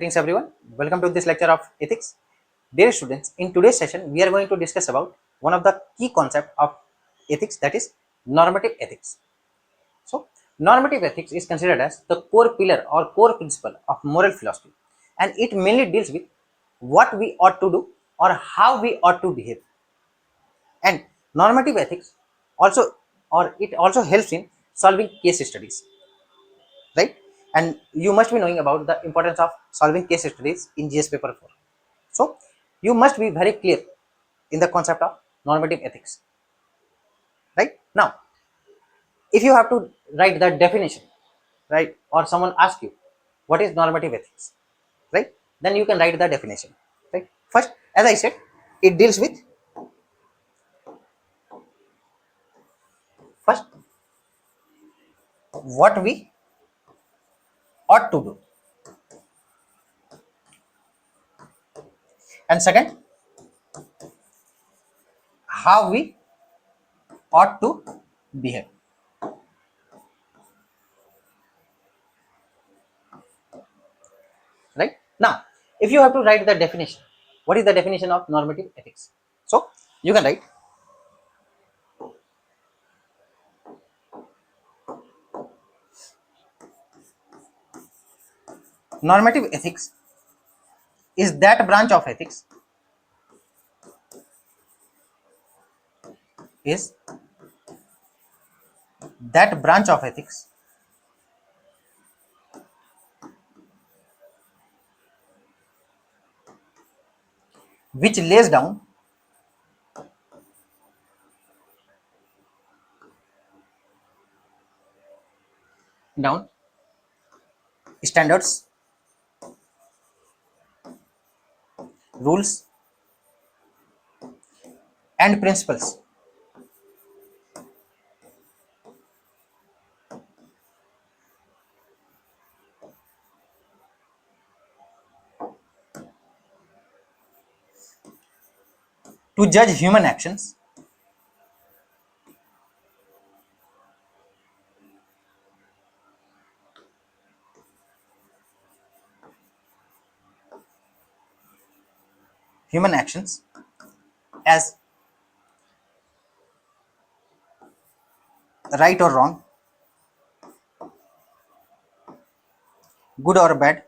Greetings everyone. Welcome to this lecture of ethics. Dear students, in today's session we are going to discuss about one of the key concepts of ethics, that is normative ethics. So, normative ethics is considered as the core pillar or core principle of moral philosophy, and it mainly deals with what we ought to do or how we ought to behave. And normative ethics also helps in solving case studies, right? And you must be knowing about the importance of solving case studies in GS paper 4. So you must be very clear in the concept of normative ethics, right? Now, if you have to write the definition, right, or someone asks you what is normative ethics, right, then you can write the definition, right? First, as I said, it deals with first what we ought to do, and second, how we ought to behave. Right now, if you have to write the definition, what is the definition of normative ethics? So you can write normative ethics is that branch of ethics is that branch of ethics which lays down standards, rules and principles to judge human actions as right or wrong, good or bad,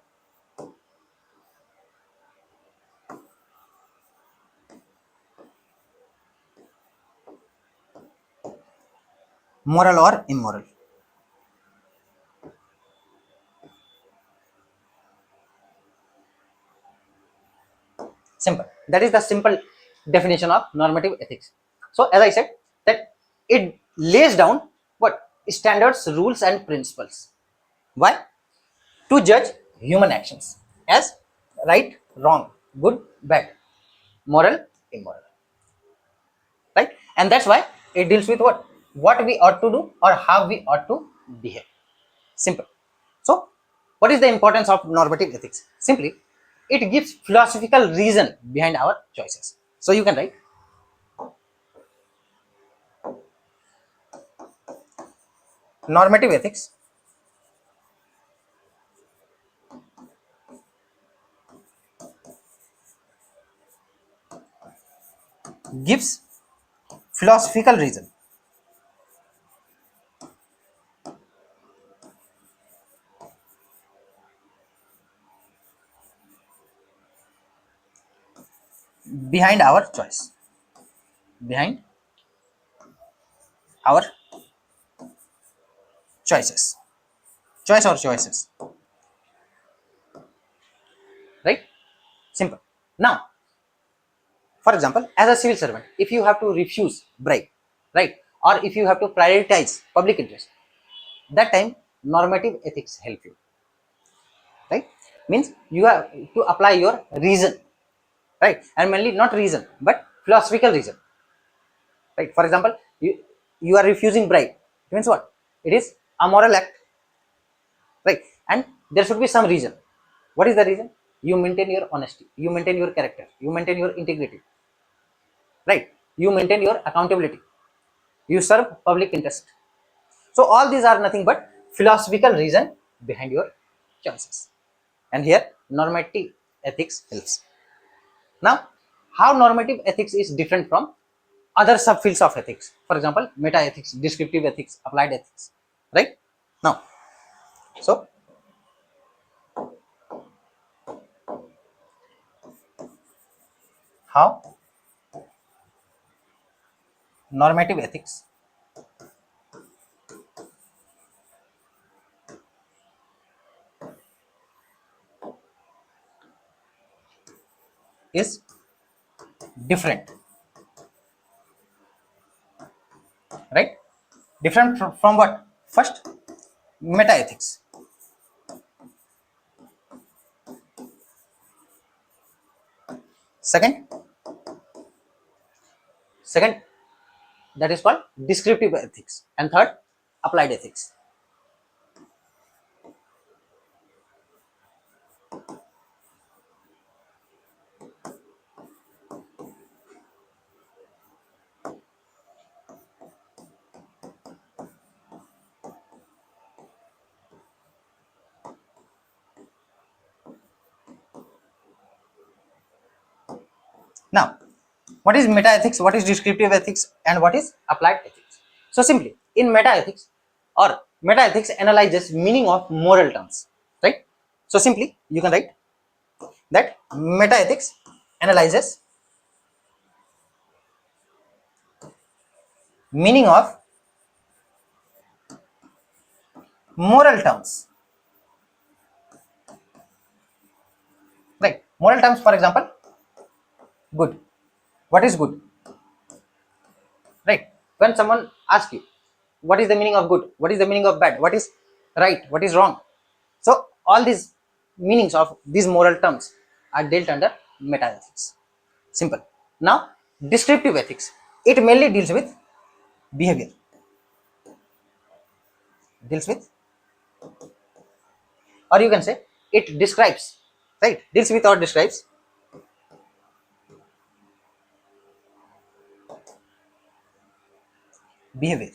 moral or immoral. Simple. That is the simple definition of normative ethics. So as I said, that it lays down what standards, rules and principles. Why? To judge human actions as right, wrong, good, bad, moral, immoral, right? And that's why it deals with what we ought to do or how we ought to behave. Simple. So what is the importance of normative ethics? Simply, it gives philosophical reason behind our choices. So you can write normative ethics gives philosophical reason behind our choice, behind our choices, choice or choices, right? Simple. Now, for example, as a civil servant, if you have to refuse bribe, right, or if you have to prioritize public interest, that time normative ethics help you, right? Means you have to apply your reason, right? And mainly not reason but philosophical reason, right? For example, you are refusing bribe, it means what? It is a moral act, right? And there should be some reason. What is the reason? You maintain your honesty, you maintain your character, you maintain your integrity, right? You maintain your accountability, you serve public interest. So all these are nothing but philosophical reason behind your choices. And here normative ethics helps. Now, how normative ethics is different from other subfields of ethics? For example, meta ethics, descriptive ethics, applied ethics, right? Now, so how normative ethics is different, right? Different from what? First, meta ethics. Second, second that is called descriptive ethics, and third, applied ethics. Now, what is meta ethics, what is descriptive ethics, and what is applied ethics? So simply, in meta ethics or meta ethics analyzes meaning of moral terms, right? So simply you can write that meta ethics analyzes meaning of moral terms, right? Moral terms, for example, good. What is good, right? When someone asks you what is the meaning of good, what is the meaning of bad, what is right, what is wrong, so all these meanings of these moral terms are dealt under meta ethics. Simple. Now, descriptive ethics, it mainly deals with behavior, deals with, or you can say it describes, right? Deals with or describes behavior,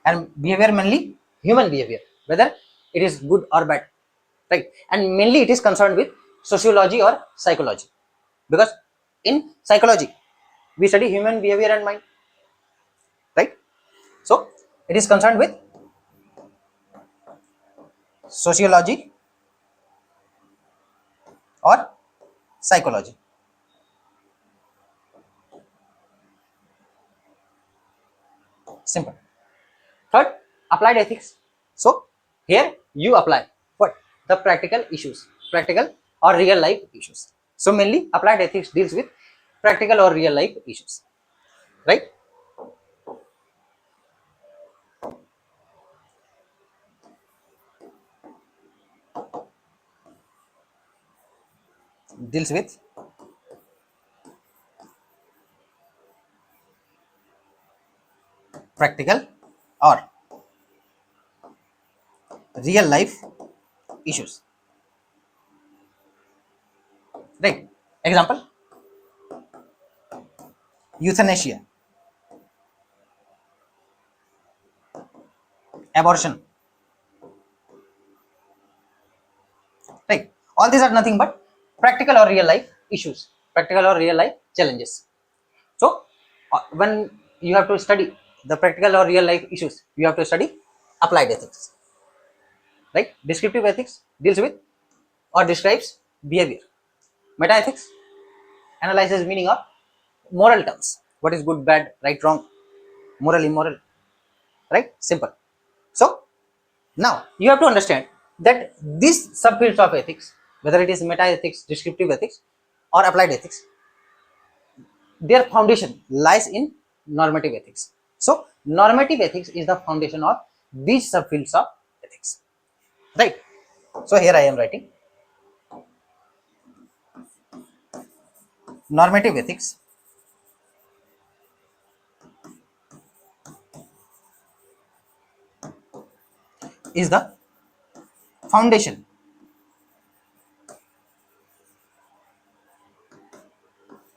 and behavior mainly human behavior, whether it is good or bad, right? And mainly it is concerned with sociology or psychology, because in psychology we study human behavior and mind, right? So it is concerned with sociology or psychology. Simple. Third, applied ethics. So here you apply what? The practical issues, practical or real life issues. So mainly applied ethics deals with practical or real life issues, right? Deals with practical or real life issues, right? Example, euthanasia, abortion, right? All these are nothing but practical or real life issues, practical or real life challenges. So when you have to study the practical or real life issues, you have to study applied ethics, right? Descriptive ethics deals with or describes behavior. Meta ethics analyzes meaning of moral terms, what is good, bad, right, wrong, moral, immoral, right? Simple. So now you have to understand that these subfields of ethics, whether it is meta ethics, descriptive ethics, or applied ethics, their foundation lies in normative ethics. So normative ethics is the foundation of these subfields of ethics, right? So here I am writing normative ethics is the foundation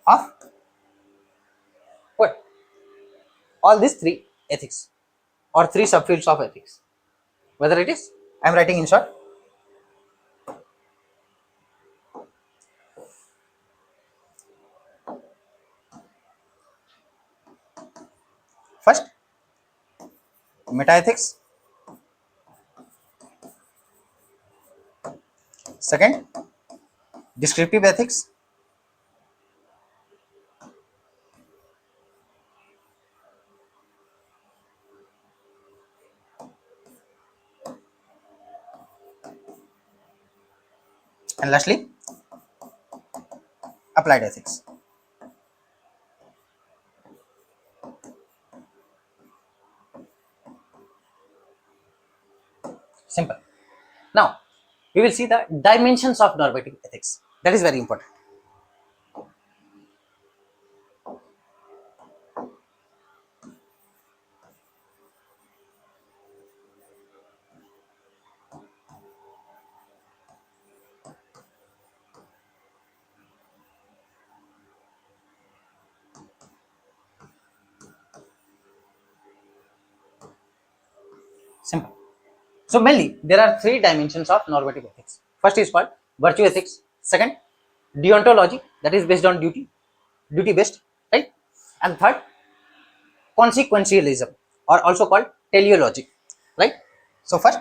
of what? All these three ethics or three subfields of ethics, whether it is I am writing in short. First, metaethics. Second, descriptive ethics. And lastly, applied ethics. Simple. Now, we will see the dimensions of normative ethics. That is very important. Simple. So mainly there are three dimensions of normative ethics. First is called virtue ethics. Second, deontology, that is based on duty based, right? And third, consequentialism, or also called teleology, right? So first,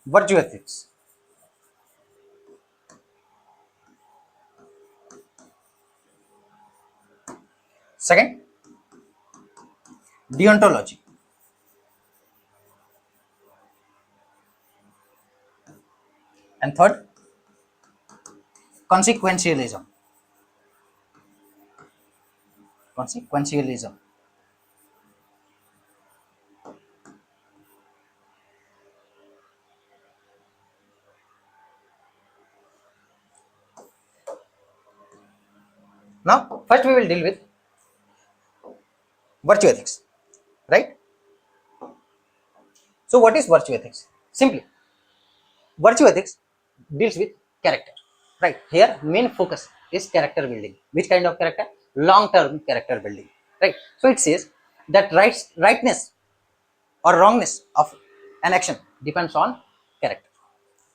virtue ethics. Second, deontology. And third, consequentialism. Consequentialism. Now, first we will deal with virtue ethics, right? So, what is virtue ethics? Simply, virtue ethics deals with character, right? Here, main focus is character building. Which kind of character? Long-term character building, right? So, it says that rightness or wrongness of an action depends on character,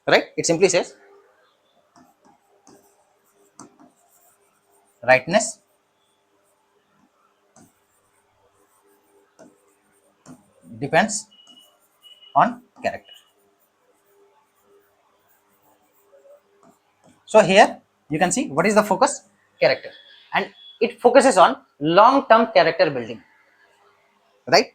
right? It simply says rightness depends on character. So here you can see what is the focus? Character, and it focuses on long-term character building, right?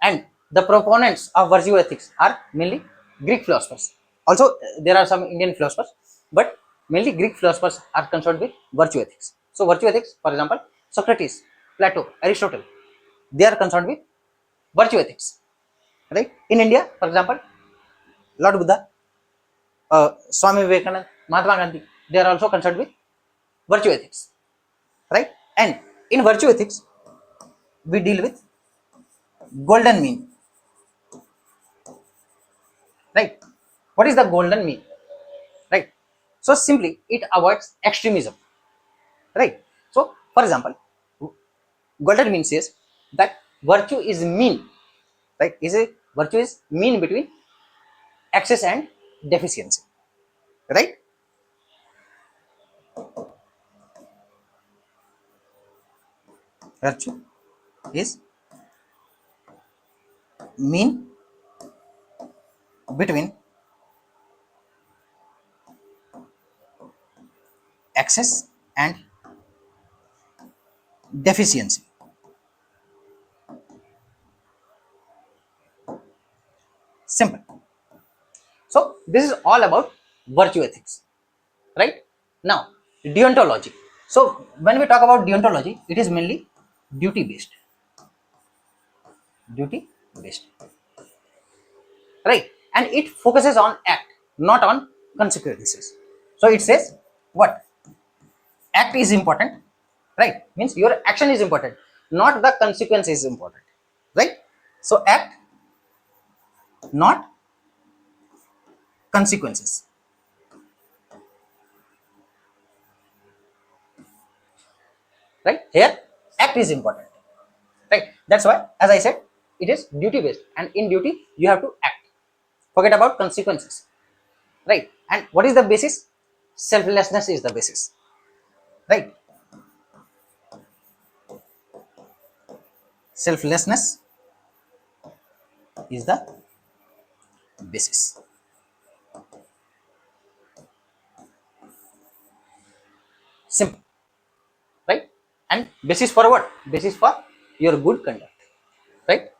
And the proponents of virtue ethics are mainly Greek philosophers. Also, there are some Indian philosophers, but mainly Greek philosophers are concerned with virtue ethics. So, virtue ethics, for example, Socrates, Plato, Aristotle, they are concerned with virtue ethics, right? In India, for example, Lord Buddha, Swami Vivekananda, Mahatma Gandhi, they are also concerned with virtue ethics, right? And in virtue ethics, we deal with golden mean, right? What is the golden mean, right? So simply it avoids extremism, right? So for example, golden mean says that virtue is mean, right? Is a virtue is mean between excess and deficiency, right? Virtue is mean between excess and deficiency. Simple. So this is all about virtue ethics, right? Now, deontology. So when we talk about deontology, it is mainly duty based, duty based, right? And it focuses on act, not on consequences. So it says what? Act is important, right? Means your action is important, not the consequence is important, right? So act, not consequences. Right, here act is important, right? That's why, as I said, it is duty based, and in duty you have to act. Forget about consequences, right? And what is the basis? Selflessness is the basis, right? Selflessness is the basis. Simple, right? And basis for what? Basis for your good conduct, right?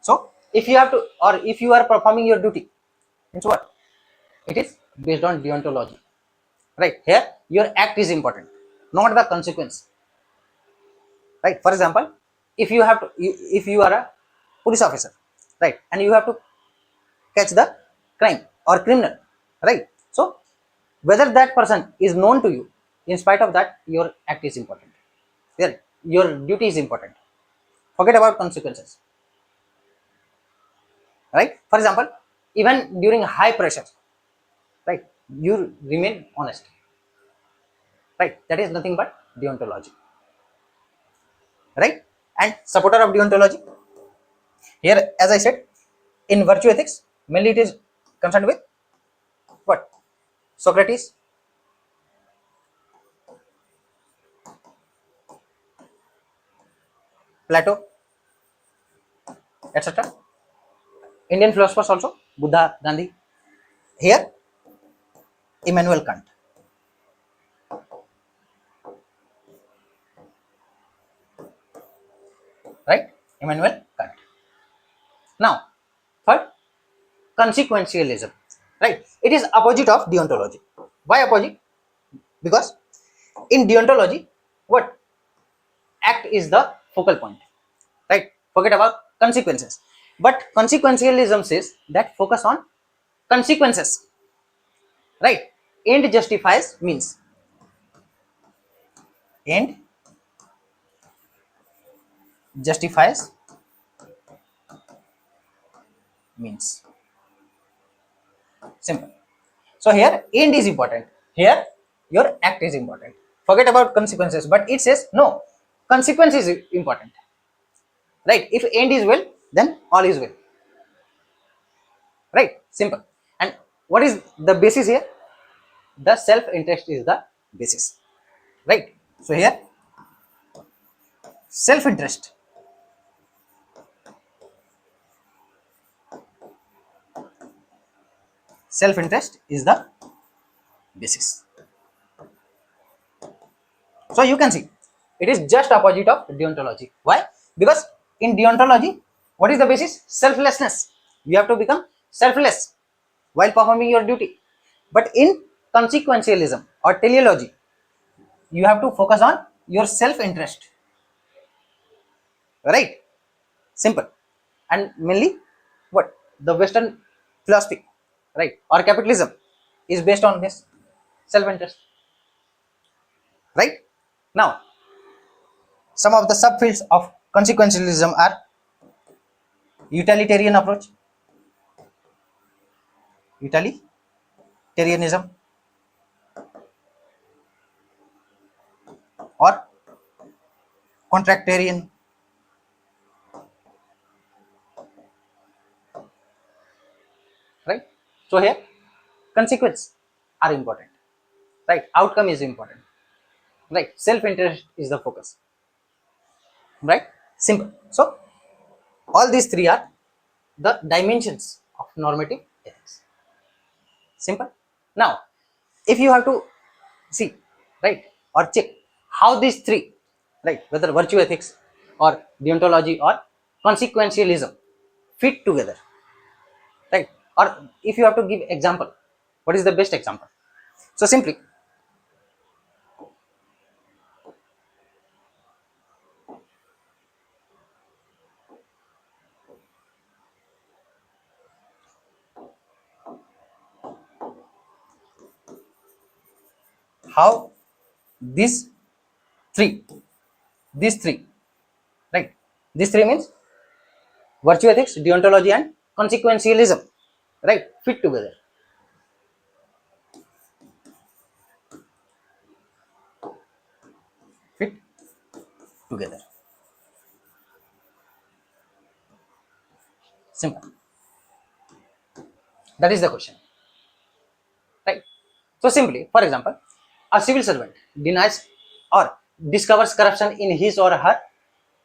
So if you have to, or if you are performing your duty, means what? It is based on deontology, right? Here your act is important, not the consequence, right? For example, if you have to, if you are a police officer, right, and you have to catch the crime or criminal, right? So whether that person is known to you, in spite of that, your act is important. There, your duty is important. Forget about consequences, right? For example, even during high pressure, right, you remain honest, right? That is nothing but deontology, right? And supporter of deontology, here, as I said, in virtue ethics, mainly it is concerned with what? Socrates, Plato, etc. Indian philosophers also, Buddha, Gandhi. Here, Immanuel Kant, right? Immanuel Kant. Now, third, consequentialism, right? It is opposite of deontology. Why opposite? Because in deontology, what? Act is the focal point, right? Forget about consequences. But consequentialism says that focus on consequences, right? End justifies means. End justifies means. Simple. So here end is important. Here your act is important. Forget about consequences. But it says no, consequence is important. Right? If end is well, then all is well. Right? Simple. And what is the basis here? The self-interest is the basis. Right? So here self-interest. Self-interest is the basis. So you can see it is just opposite of deontology. Why? Because in deontology, what is the basis? Selflessness. You have to become selfless while performing your duty. But in consequentialism or teleology, you have to focus on your self-interest. Right? Simple. And mainly what? The Western philosophy, right, or capitalism is based on this self-interest. Right? Now, some of the subfields of consequentialism are utilitarian approach, utilitarianism, or contractarian, right? So here consequence are important, right? Outcome is important, right? Self-interest is the focus, right? Simple. So all these three are the dimensions of normative ethics. Simple. Now, if you have to see, right, or check how these three, right, whether virtue ethics or deontology or consequentialism fit together, right? Or if you have to give example, what is the best example? So simply, how these three these three, right? These three means virtue ethics, deontology, and consequentialism, right? Fit together. Fit together. Simple. That is the question, right? So simply, for example, a civil servant denies or discovers corruption in his or her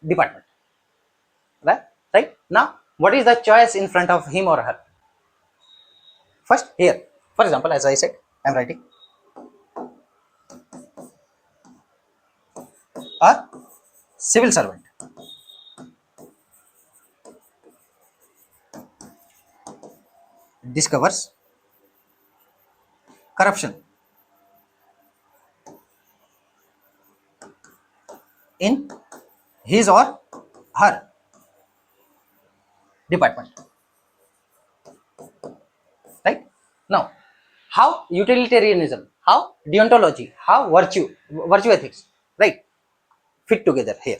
department, right? Right now, what is the choice in front of him or her? First, here, for example, as I said, I am writing a civil servant discovers corruption in his or her department, right? Now, how utilitarianism, how deontology, how virtue ethics, right, fit together here.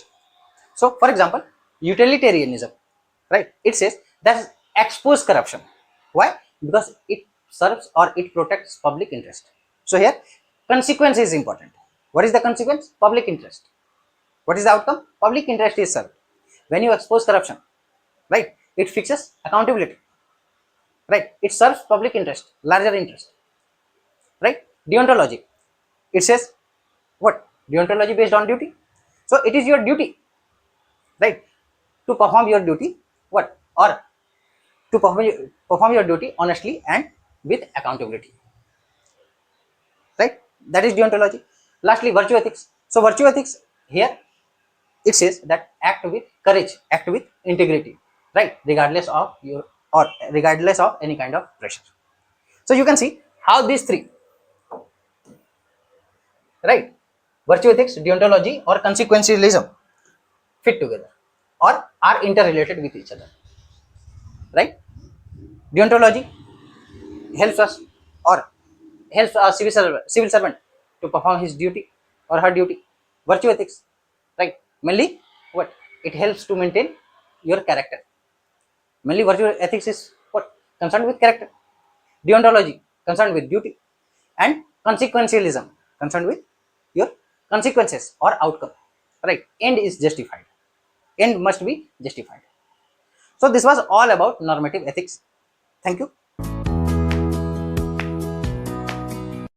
So for example, utilitarianism, right, it says that expose corruption. Why? Because it serves or it protects public interest. So here consequence is important. What is the consequence? Public interest. What is the outcome? Public interest is served. When you expose corruption, right, it fixes accountability, right, it serves public interest, larger interest, right? Deontology, it says what? Deontology based on duty. So it is your duty, right, to perform your duty, what, or to perform your duty honestly and with accountability, right? That is deontology. Lastly, virtue ethics. So virtue ethics here, it says that act with courage, act with integrity, right, regardless of your or regardless of any kind of pressure. So you can see how these three, right, virtue ethics, deontology, or consequentialism fit together or are interrelated with each other, right? Deontology helps us or helps a civil servant to perform his duty or her duty. Virtue ethics, right, mainly what, it helps to maintain your character. Mainly virtue ethics is what, concerned with character. Deontology concerned with duty, and consequentialism concerned with your consequences or outcome, right? End is justified, end must be justified. So this was all about normative ethics. Thank you.